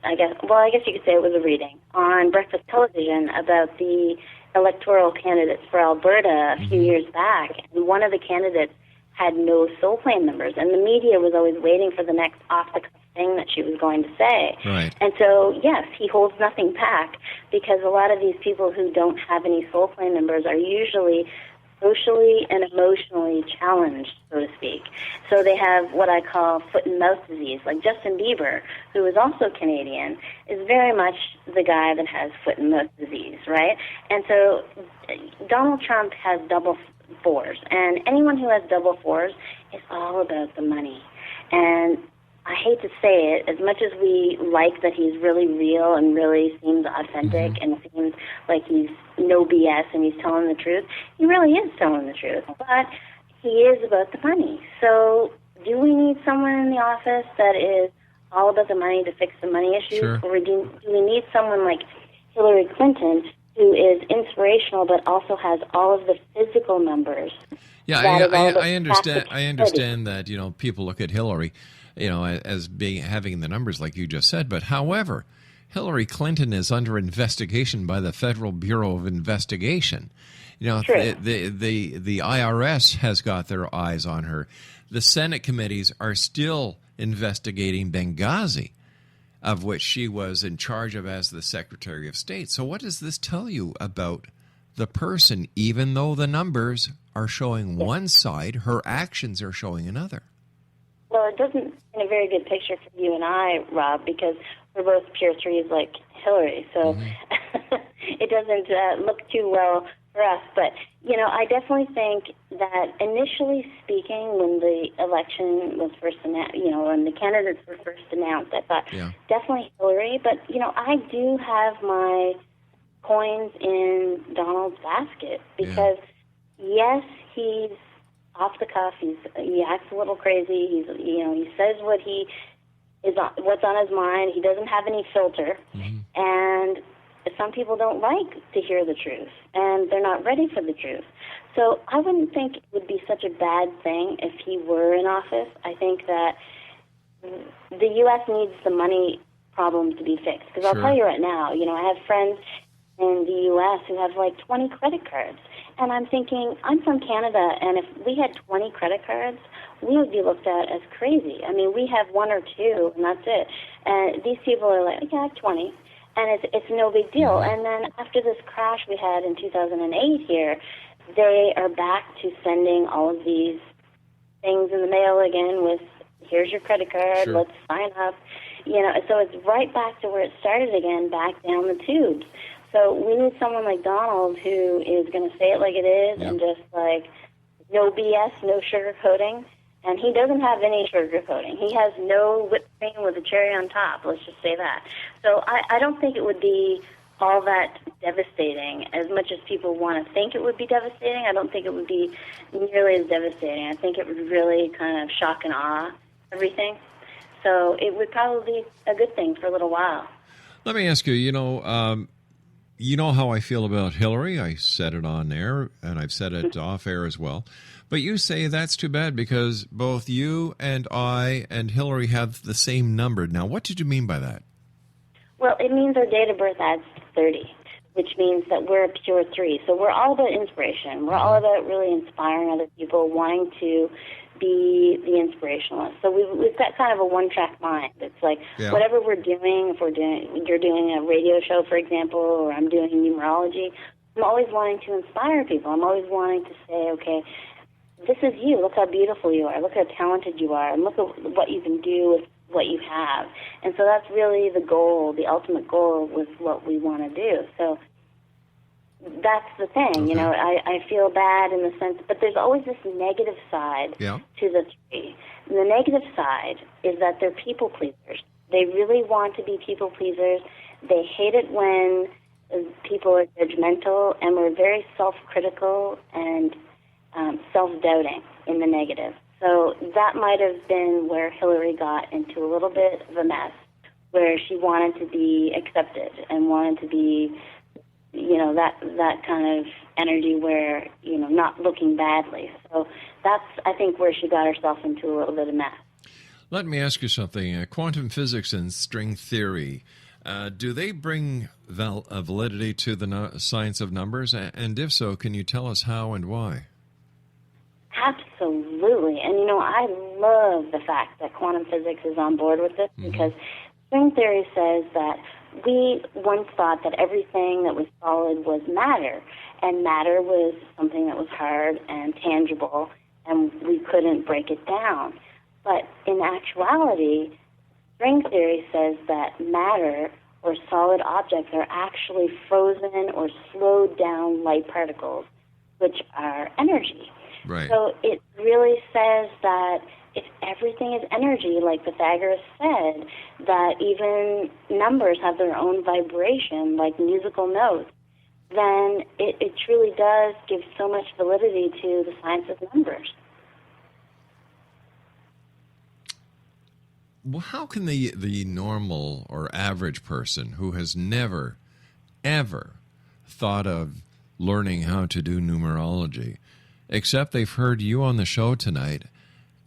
I guess you could say it was a reading, on breakfast television about the electoral candidates for Alberta a few years back. And one of the candidates had no soul plane numbers, and the media was always waiting for the next off-the-cuff thing that she was going to say. Right. And so, yes, he holds nothing back, because a lot of these people who don't have any soul plane numbers are usually socially and emotionally challenged, so to speak. So they have what I call foot and mouth disease. Like Justin Bieber, who is also Canadian, is very much the guy that has foot and mouth disease, right? And so Donald Trump has double fours, and anyone who has double fours is all about the money. And I hate to say it, as much as we like that he's really real and really seems authentic and seems like he's no BS and he's telling the truth, he really is telling the truth. But he is about the money. So do we need someone in the office that is all about the money to fix the money issues? Sure. Or do we need someone like Hillary Clinton, who is inspirational but also has all of the physical numbers? Yeah, I understand. I understand that, you know, people look at Hillary, you know, as having the numbers like you just said. But however, Hillary Clinton is under investigation by the Federal Bureau of Investigation. You know, the IRS has got their eyes on her. The Senate committees are still investigating Benghazi, of which she was in charge of as the Secretary of State. So what does this tell you about the person? Even though the numbers are showing one side, her actions are showing another. Well, it doesn't paint a very good picture for you and I, Rob, because we're both pure threes like Hillary. So it doesn't look too well for us. But, you know, I definitely think that initially speaking, when the election was first announced, you know, when the candidates were first announced, I thought definitely Hillary. But, you know, I do have my coins in Donald's basket because, yes, he's off the cuff. He acts a little crazy. He says what's on his mind. He doesn't have any filter, And some people don't like to hear the truth, and they're not ready for the truth. So I wouldn't think it would be such a bad thing if he were in office. I think that the U.S. needs the money problem to be fixed. Because I'll tell you right now, I have friends in the U.S. who have like 20 credit cards. And I'm thinking, I'm from Canada, and if we had 20 credit cards, we would be looked at as crazy. I mean, we have one or two, and that's it. And these people are like, yeah, I have 20. And it's no big deal. And then after this crash we had in 2008 here, they are back to sending all of these things in the mail again with, here's your credit card, let's sign up. So it's right back to where it started again, back down the tubes. So we need someone like Donald who is going to say it like it is and just like no BS, no sugarcoating. And he doesn't have any sugarcoating. He has no whipped cream with a cherry on top, let's just say that. So I don't think it would be all that devastating. As much as people want to think it would be devastating, I don't think it would be nearly as devastating. I think it would really kind of shock and awe everything. So it would probably be a good thing for a little while. Let me ask you, you know how I feel about Hillary. I said it on air, and I've said it off air as well. But you say that's too bad because both you and I and Hillary have the same number. Now, what did you mean by that? Well, it means our date of birth adds 30, which means that we're a pure 3. So we're all about inspiration. We're all about really inspiring other people, wanting to be the inspirationalist. So we've got kind of a one-track mind. It's like whatever we're doing, you're doing a radio show, for example, or I'm doing numerology, I'm always wanting to inspire people. I'm always wanting to say, okay, this is you. Look how beautiful you are. Look how talented you are. And look at what you can do with what you have. And so that's really the goal, the ultimate goal with what we want to do. So that's the thing. Okay. I feel bad in the sense, but there's always this negative side to the 3. And the negative side is that they're people pleasers. They really want to be people pleasers. They hate it when people are judgmental, and we're very self-critical and self-doubting in the negative. So that might have been where Hillary got into a little bit of a mess, where she wanted to be accepted and wanted to be, that kind of energy where, not looking badly. So that's, I think, where she got herself into a little bit of mess. Let me ask you something. Quantum physics and string theory, do they bring validity to the science of numbers? And if so, can you tell us how and why? Absolutely. And, I love the fact that quantum physics is on board with this because string theory says that we once thought that everything that was solid was matter, and matter was something that was hard and tangible, and we couldn't break it down. But in actuality, string theory says that matter or solid objects are actually frozen or slowed down light particles, which are energy. Right. So it really says that if everything is energy, like Pythagoras said, that even numbers have their own vibration, like musical notes, then it truly does give so much validity to the science of numbers. Well, how can the normal or average person who has never, ever thought of learning how to do numerology, except they've heard you on the show tonight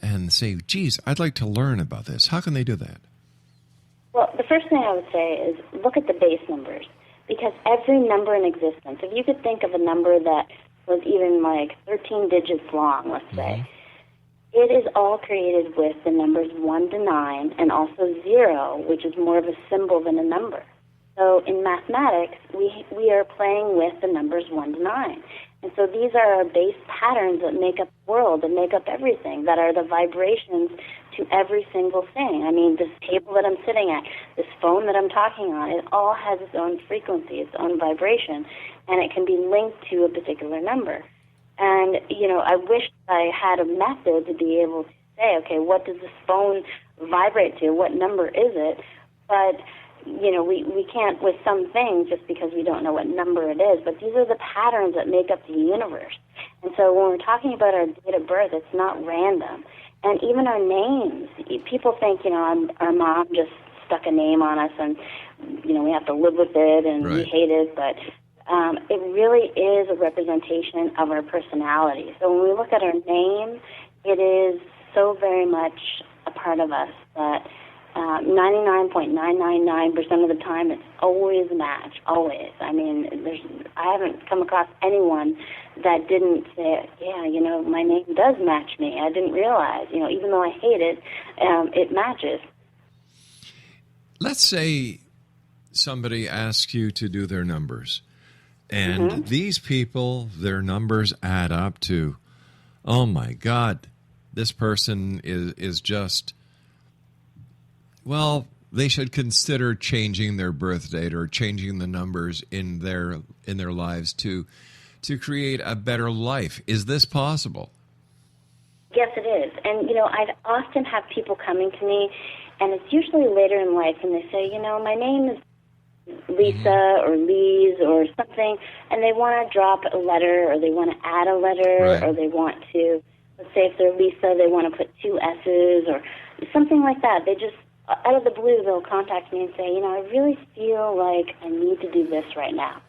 and say, geez, I'd like to learn about this. How can they do that? Well, the first thing I would say is look at the base numbers, because every number in existence, if you could think of a number that was even like 13 digits long, let's say, it is all created with the numbers 1 to 9 and also 0, which is more of a symbol than a number. So in mathematics, we are playing with the numbers 1 to 9. And so these are our base patterns that make up the world, that make up everything, that are the vibrations to every single thing. I mean, this table that I'm sitting at, this phone that I'm talking on, it all has its own frequency, its own vibration, and it can be linked to a particular number. And, I wish I had a method to be able to say, okay, what does this phone vibrate to? What number is it? But we can't with some things just because we don't know what number it is, but these are the patterns that make up the universe. And so when we're talking about our date of birth, it's not random. And even our names, people think, our mom just stuck a name on us and we have to live with it and we hate it, but it really is a representation of our personality. So when we look at our name, it is so very much a part of us that 99.999% of the time it's always a match, always. I mean, I haven't come across anyone that didn't say, my name does match me. I didn't realize, even though I hate it, it matches. Let's say somebody asks you to do their numbers, and these people, their numbers add up to, oh my God, this person is just, well, they should consider changing their birth date or changing the numbers in their lives to create a better life. Is this possible? Yes, it is. And, I often have people coming to me, and it's usually later in life, and they say, my name is Lisa or Lise or something, and they want to drop a letter or they want to add a letter or they want to, let's say if they're Lisa, they want to put 2 S's or something like that. They just, out of the blue, they'll contact me and say, I really feel like I need to do this right now.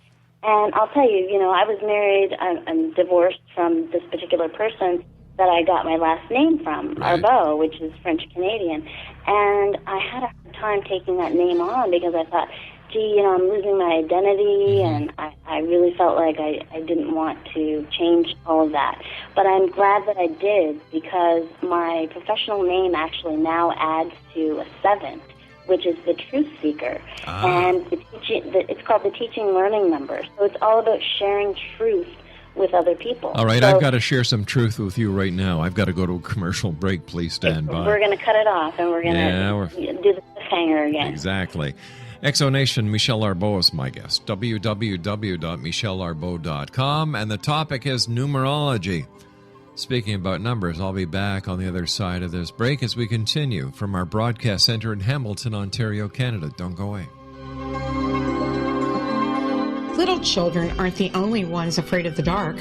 And I'll tell you, I was married, I'm divorced from this particular person that I got my last name from, ARBEAU, which is French-Canadian. And I had a hard time taking that name on because I thought, I'm losing my identity, and I really felt like I didn't want to change all of that. But I'm glad that I did, because my professional name actually now adds to a 7th, which is the truth seeker. And it's called the teaching learning number. So it's all about sharing truth with other people. All right, I've got to share some truth with you right now. I've got to go to a commercial break. Please stand by. We're going to cut it off, and we're going to do the cliffhanger again. Exactly. Exonation, Michelle ARBEAU is my guest. www.michallearbeau.com, and the topic is numerology. Speaking about numbers, I'll be back on the other side of this break as we continue from our broadcast center in Hamilton, Ontario, Canada. Don't go away. Little children aren't the only ones afraid of the dark.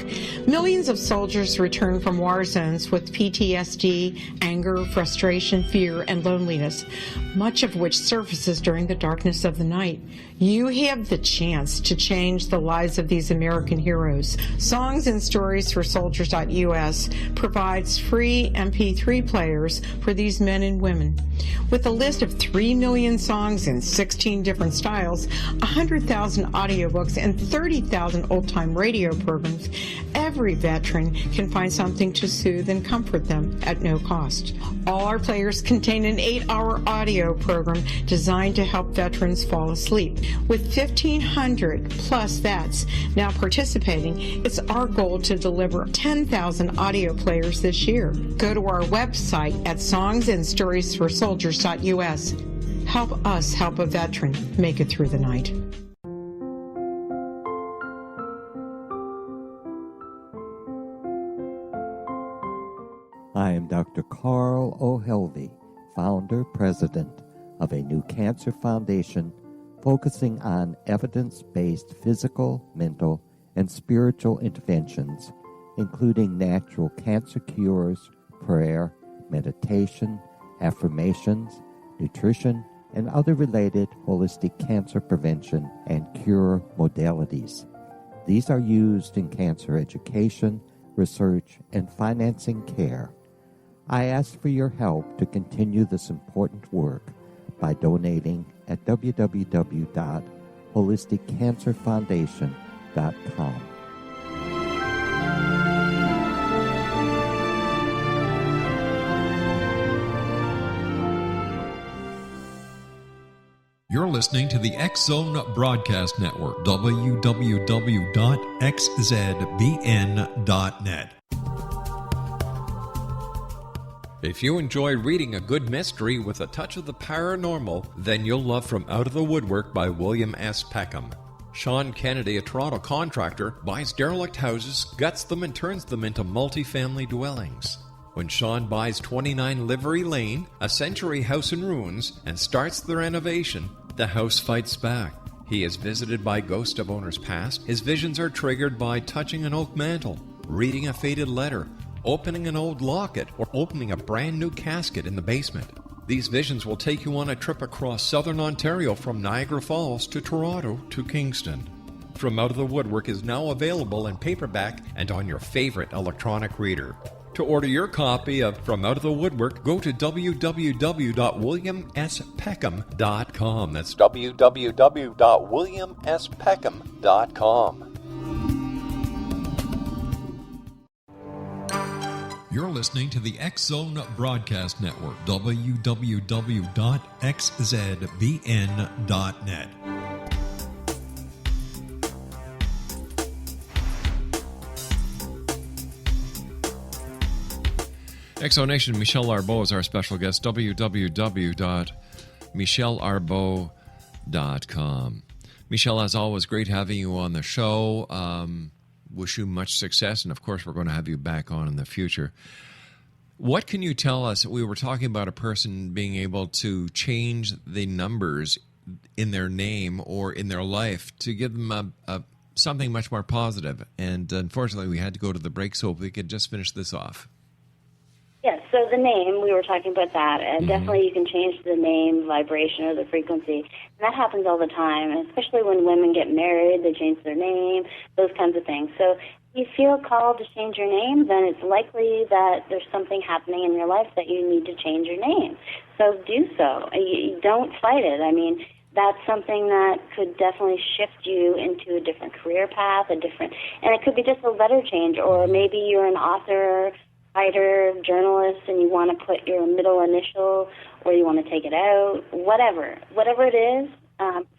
Millions of soldiers return from war zones with PTSD, anger, frustration, fear, and loneliness, much of which surfaces during the darkness of the night. You have the chance to change the lives of these American heroes. Songs and Stories for Soldiers.us provides free MP3 players for these men and women. With a list of 3 million songs in 16 different styles, 100,000 audiobooks, and 30,000 old-time radio programs, every veteran can find something to soothe and comfort them at no cost. All our players contain an 8-hour audio program designed to help veterans fall asleep. With 1,500 plus vets now participating, it's our goal to deliver 10,000 audio players this year. Go to our website at songsandstoriesforsoldiers.us. Help us help a veteran make it through the night. I am Dr. Carl O'Helvey, founder, president of a new cancer foundation focusing on evidence-based physical, mental, and spiritual interventions, including natural cancer cures, prayer, meditation, affirmations, nutrition, and other related holistic cancer prevention and cure modalities. These are used in cancer education, research, and financing care. I ask for your help to continue this important work by donating at www.holisticcancerfoundation.com. You're listening to the X-Zone Broadcast Network, www.xzbn.net. If you enjoy reading a good mystery with a touch of the paranormal, then you'll love From Out of the Woodwork by William S. Peckham. Sean Kennedy, a Toronto contractor, buys derelict houses, guts them, and turns them into multi-family dwellings. When Sean buys 29 Livery Lane, a century house in ruins, and starts the renovation, the house fights back. He is visited by ghosts of owners past. His visions are triggered by touching an oak mantle, reading a faded letter, opening an old locket, or opening a brand new casket in the basement. These visions will take you on a trip across southern Ontario from Niagara Falls to Toronto to Kingston. From Out of the Woodwork is now available in paperback and on your favorite electronic reader. To order your copy of From Out of the Woodwork, go to www.williamspeckham.com. That's www.williamspeckham.com. You're listening to the X Zone Broadcast Network, www.xzbn.net. Exonation, Michelle Arbeau is our special guest, www.michallearbeau.com. Michelle, as always, great having you on the show. Wish you much success, and of course, we're going to have you back on in the future. What can you tell us? We were talking about a person being able to change the numbers in their name or in their life to give them something much more positive. And unfortunately, we had to go to the break, so if we could just finish this off. Yes, so the name, we were talking about that, and definitely you can change the name, vibration, or the frequency, and that happens all the time, and especially when women get married, they change their name, those kinds of things. So if you feel called to change your name, then it's likely that there's something happening in your life that you need to change your name. So do so. You don't fight it. I mean, that's something that could definitely shift you into a different career path, and it could be just a letter change, or maybe you're an author, writer, journalist, and you want to put your middle initial, or you want to take it out, whatever it is,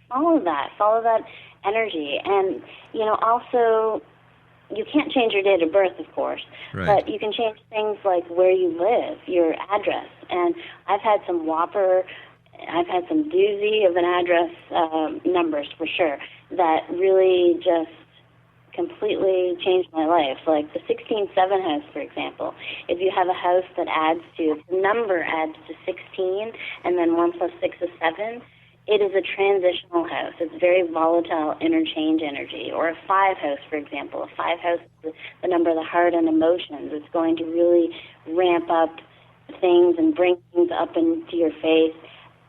follow that energy. And, also, you can't change your date of birth, of course, right, but you can change things like where you live, your address. And I've had some doozy of an address numbers, for sure, that really just completely changed my life. Like the 16-7 house, for example. If you have a house that the number adds to 16, and then 1 plus 6 is 7, it is a transitional house. It's very volatile interchange energy. Or a 5 house, for example. A 5 house is the number of the heart and emotions. It's going to really ramp up things and bring things up into your face.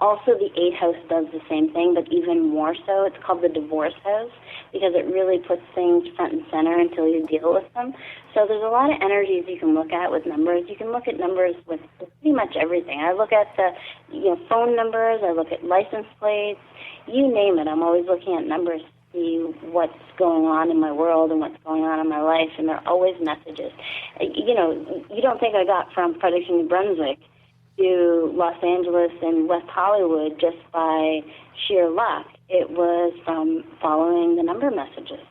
Also, the 8 house does the same thing, but even more so. It's called the divorce house because it really puts things front and center until you deal with them. So there's a lot of energies you can look at with numbers. You can look at numbers with pretty much everything. I look at the phone numbers. I look at license plates. You name it. I'm always looking at numbers to see what's going on in my world and what's going on in my life, and they're always messages. You don't think I got from Fredericton, New Brunswick to Los Angeles and West Hollywood just by sheer luck. It was from following the number messages.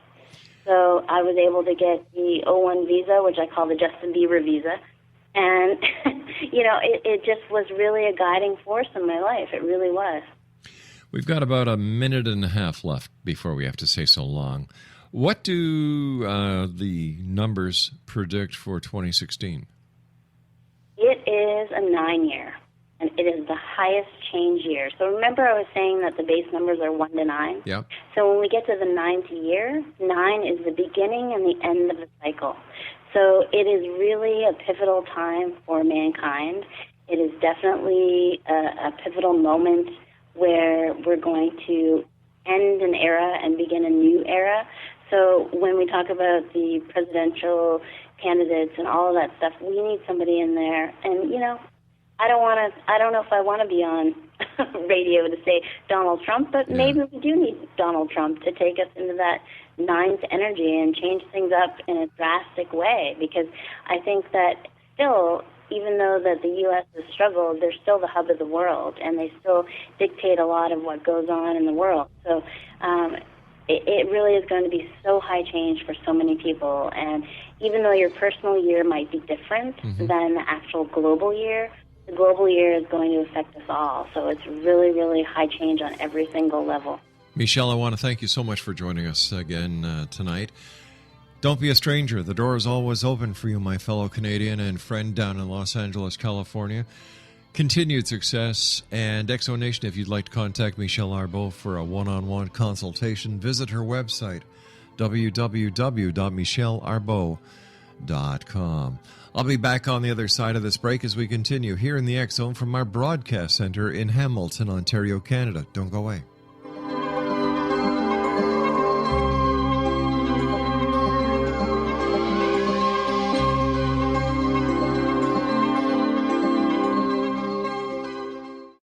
So I was able to get the O1 visa, which I call the Justin Bieber visa. And, it just was really a guiding force in my life. It really was. We've got about a minute and a half left before we have to say so long. What do the numbers predict for 2016? It is a 9-year, and it is the highest change year. So remember I was saying that the base numbers are 1 to 9? Yeah. So when we get to the 9th year, 9 is the beginning and the end of the cycle. So it is really a pivotal time for mankind. It is definitely a pivotal moment where we're going to end an era and begin a new era. So when we talk about the presidential candidates and all of that stuff, we need somebody in there. And, I don't know if I want to be on radio to say Donald Trump, but maybe we do need Donald Trump to take us into that 9th energy and change things up in a drastic way, because I think that still, even though that the U.S. has struggled, they're still the hub of the world, and they still dictate a lot of what goes on in the world. So it really is going to be so high change for so many people. And even though your personal year might be different than the actual global year, the global year is going to affect us all. So it's really, really high change on every single level. Michelle, I want to thank you so much for joining us again tonight. Don't be a stranger. The door is always open for you, my fellow Canadian and friend down in Los Angeles, California. Continued success. And Exonation, if you'd like to contact Michelle Arbeau for a one-on-one consultation, visit her website, www.michallearbeau.com. I'll be back on the other side of this break as we continue here in the X Zone from our broadcast center in Hamilton, Ontario, Canada. Don't go away.